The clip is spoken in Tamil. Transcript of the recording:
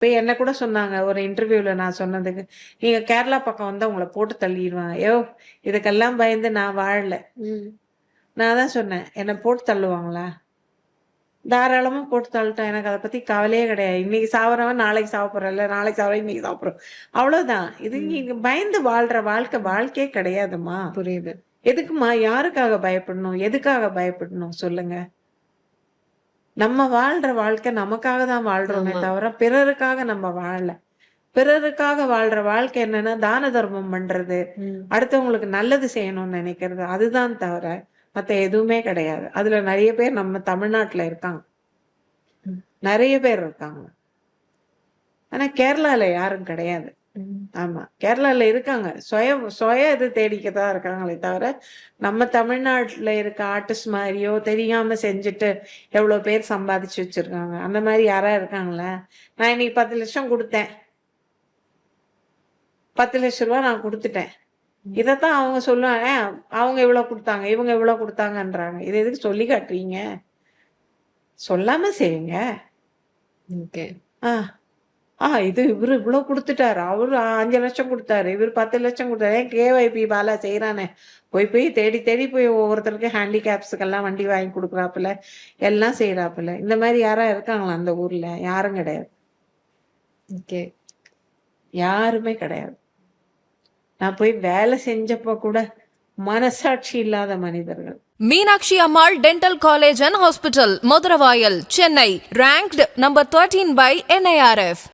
இப்ப என்ன கூட சொன்னாங்க ஒரு இன்டர்வியூல நான் சொன்னதுக்கு, "நீங்க கேரளா பக்கம் வந்தா உங்கள போட்டு தள்ளிருவாங்க." இதுக்கெல்லாம் பயந்து நான் வாழல. ம். நான் தான் சொன்னேன், "என்ன போட்டு தள்ளுவாங்களா? தாராளமா போட்டு தள்ளட்டும். எனக்கு அத பத்தி கவலையே கிடையாது. இன்னைக்கு சாவறவன் நாளைக்கு சாவ போறான்ல, நாளைக்கு சாவறவன் இன்னைக்கு சாவ போறான். அவ்வளோதான். இது நீங்க பயந்து வாழ்ற வாழ்க்கையே கிடையாதும்மா. புரியுது. எதுக்கும்மா? யாருக்காக பயப்படணும்? எதுக்காக பயப்படணும்? சொல்லுங்க. நம்ம வாழ்ற வாழ்க்கை நமக்காக தான் வாழ்றோமே ஆமா. தவிர, பிறருக்காக நம்ம வாழல. பிறருக்காக வாழ்ற வாழ்க்கை என்னன்னா, தான தர்மம் பண்றது, ம். அடுத்தவங்களுக்கு நல்லது செய்யணும்னு நெனைக்கிறது. அதுதான் தவிர, மத்த எதுவுமே கிடையாது. அதுல நெறைய பேர் நம்ம தமிழ்நாட்டுல இருக்காங்க. ம். நெறைய பேர் இருக்காங்க. ஆனா கேரளால யாரும் கிடையாது. ம். ஆமா. கேரளால இருக்காங்க. சுய இது தேடிக்க தான் இருக்காங்களே தவிர, நம்ம தமிழ்நாட்டுல இருக்க ஆர்டிஸ்ட் மாரியோ, தெரியாம செஞ்சுட்டு எவ்வளோ பேர் சம்பாதிச்சு வச்சிருக்காங்க. அந்த மாரி யாராவது இருக்காங்களா? நான் இன்னைக்கு 10,00,000 குடுத்தேன். ரூ. 10,00,000 நான் குடுத்துட்டேன். இதத்தான் அவங்க சொல்லுவாங்க. அவங்க இவ்வளோ குடுத்தாங்க, இவங்க இவ்வளோ குடுத்தாங்கன்றாங்க. இத எதுக்கு சொல்லி காட்டுறீங்க? சொல்லாம செய்யுங்க. ஓகே. ஆ. இவரு இவ்ளோ குடுத்துட்டாரு. அவரு 5,00,000 குடுத்தாரு. இவரு 10,00,000 குடுத்தாரு. கேஒய்பி பாலா செய்றானே. போய் தேடி தேடி போய் ஒவ்வொருத்தருக்கு ஹேண்டிகேப்ஸ்க்கெல்லாம் வண்டி வாங்கி குடுக்குறாப்புல. எல்லாம் செய்றாப்புல. இந்த மாரி யாராவது இருக்காங்களா அந்த ஊர்ல? யாரும் கிடையாது. ஓகே. யாருமே கிடையாது. நான் போய் வேலை செஞ்சப்ப கூட மனசாட்சி இல்லாத மனிதர்கள். Meenakshi Ammal Dental College and Hospital, Maduravayal, Chennai, ranked number 13 by NIRF.